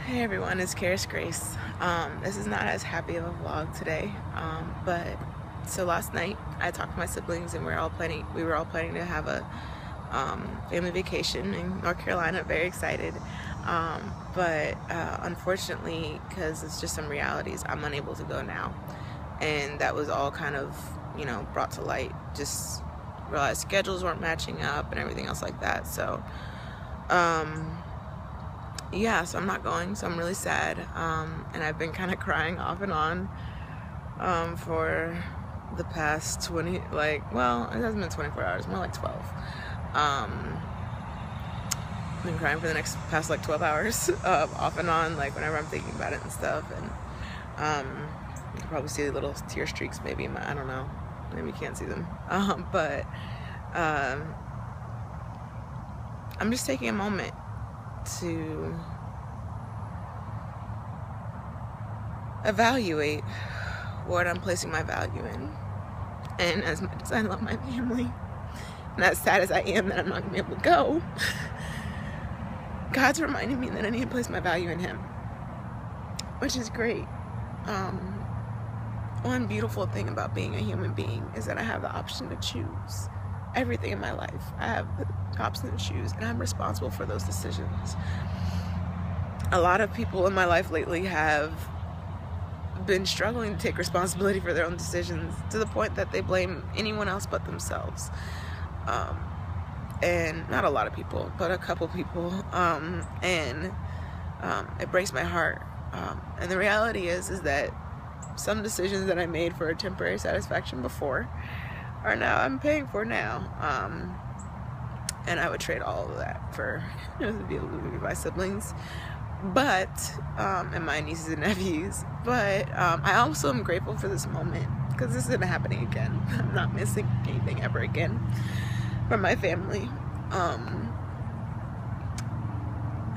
Hey everyone, it's Karis Grace. This is not as happy of a vlog today, but so last night I talked to my siblings and we were all planning to have a family vacation in North Carolina. Very excited, but unfortunately, because it's just some realities, I'm unable to go now, and that was all kind of brought to light. Just realized schedules weren't matching up and everything else like that. So. Yeah, so I'm not going, so I'm really sad, and I've been kind of crying off and on for the past 20, well, it hasn't been 24 hours, more like 12. I've been crying for the past 12 hours, off and on, whenever I'm thinking about it and stuff, and you can probably see the little tear streaks maybe in my, I don't know, maybe you can't see them, but I'm just taking a moment to evaluate what I'm placing my value in. And as much as I love my family, and as sad as I am that I'm not gonna be able to go, God's reminding me that I need to place my value in Him, which is great. One beautiful thing about being a human being is that I have the option to choose everything in my life. I have the option to choose, and I'm responsible for those decisions. A lot of people in my life lately have been struggling to take responsibility for their own decisions to the point that they blame anyone else but themselves. And not a lot of people, but a couple people. And it breaks my heart. And the reality is that some decisions that I made for a temporary satisfaction before are now I'm paying for now. And I would trade all of that for to be able to be my siblings, but and my nieces and nephews. But I also am grateful for this moment because this isn't happening again. I'm not missing anything ever again from my family.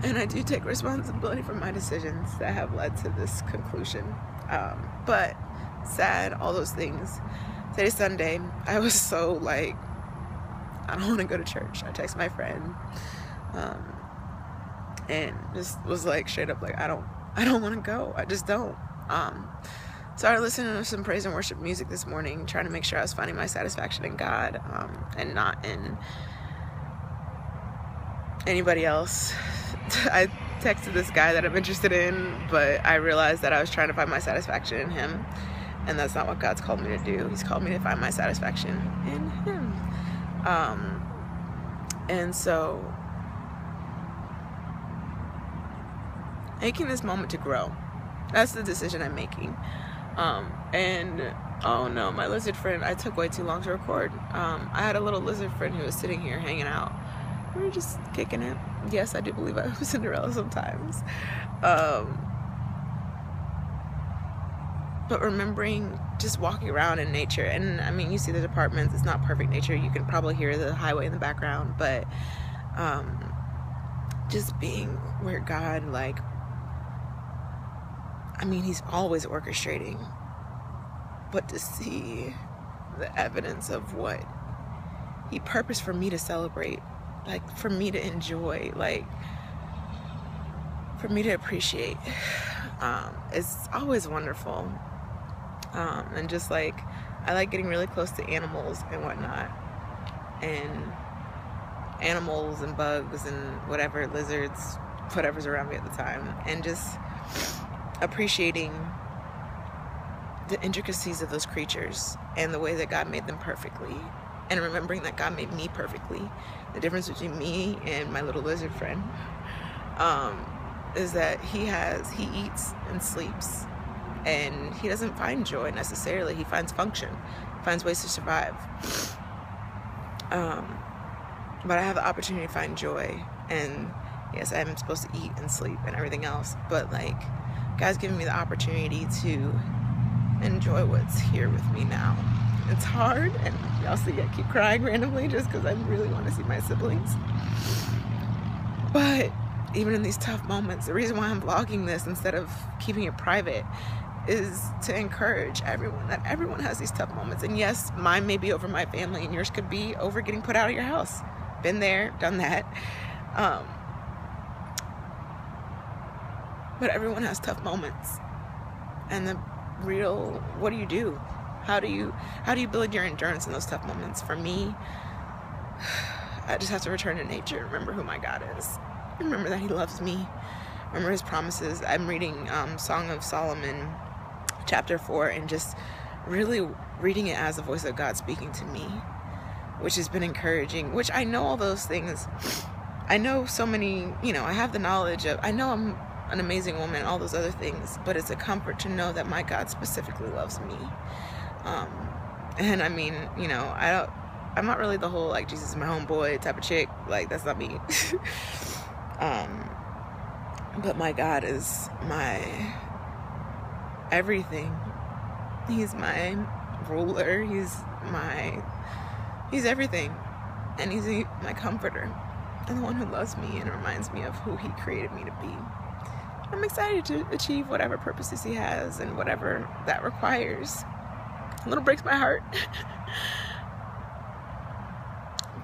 And I do take responsibility for my decisions that have led to this conclusion. But sad, all those things. Today's Sunday. I was so I don't want to go to church. I text my friend, and just was straight up I don't want to go. I just don't. Started listening to some praise and worship music this morning, trying to make sure I was finding my satisfaction in God, and not in anybody else. I texted this guy that I'm interested in, but I realized that I was trying to find my satisfaction in him, and that's not what God's called me to do. He's called me to find my satisfaction in Him. And so making this moment to grow, that's the decision I'm making. And oh no, my lizard friend, I took way too long to record. I had a little lizard friend who was sitting here hanging out. We were just kicking it. Yes, I do believe I was Cinderella sometimes. But remembering just walking around in nature, and I mean, you see the apartments, it's not perfect nature, you can probably hear the highway in the background, but just being where God, I mean, He's always orchestrating, but to see the evidence of what He purposed for me to celebrate, for me to enjoy, for me to appreciate, it's always wonderful. And just I like getting really close to animals and whatnot, and animals and bugs and whatever, lizards, whatever's around me at the time, and just appreciating the intricacies of those creatures and the way that God made them perfectly, and remembering that God made me perfectly. The difference between me and my little lizard friend is that he eats and sleeps, and he doesn't find joy necessarily. He finds function, finds ways to survive. But I have the opportunity to find joy, and yes, I'm supposed to eat and sleep and everything else, but God's given me the opportunity to enjoy what's here with me now. It's hard, and y'all see I keep crying randomly just because I really want to see my siblings. But even in these tough moments, the reason why I'm vlogging this instead of keeping it private is to encourage everyone that everyone has these tough moments. And yes, mine may be over my family, and yours could be over getting put out of your house. Been there, done that. but everyone has tough moments. And the real, what do you do? How do you build your endurance in those tough moments? For me, I just have to return to nature and remember who my God is. Remember that He loves me. Remember His promises. I'm reading Song of Solomon, chapter 4, and just really reading it as the voice of God speaking to me, which has been encouraging, which I know all those things. I know so many, I have the knowledge of, I know I'm an amazing woman, all those other things, but it's a comfort to know that my God specifically loves me. And I mean, I'm not really the whole, like, Jesus is my homeboy type of chick. Like, that's not me. But my God is my everything. He's my ruler. He's everything. And He's my comforter. And the one who loves me and reminds me of who He created me to be. I'm excited to achieve whatever purposes He has and whatever that requires. A little breaks my heart.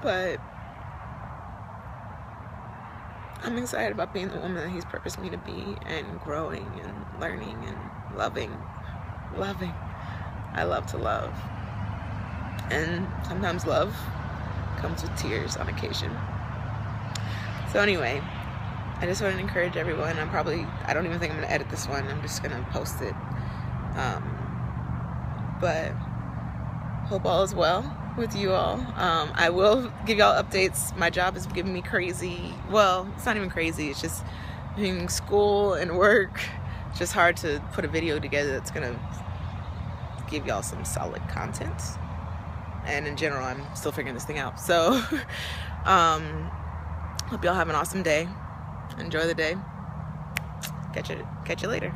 But I'm excited about being the woman that He's purposed me to be, and growing and learning and loving. I love to love. And sometimes love comes with tears on occasion. So anyway, I just want to encourage everyone. I don't even think I'm going to edit this one. I'm just going to post it. But hope all is well with you all. I will give y'all updates. My job is giving me crazy. Well, it's not even crazy. It's just between school and work. It's just hard to put a video together that's going to give y'all some solid content. And in general, I'm still figuring this thing out. So, hope y'all have an awesome day. Enjoy the day. Catch you later.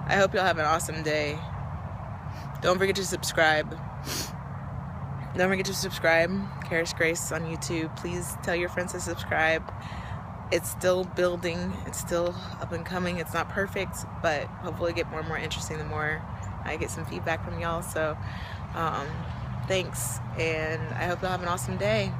I hope y'all have an awesome day. Don't forget to subscribe. Charis Grace on YouTube. Please tell your friends to subscribe. It's still building. It's still up and coming. It's not perfect, but hopefully get more and more interesting the more I get some feedback from y'all. So, thanks, and I hope y'all have an awesome day.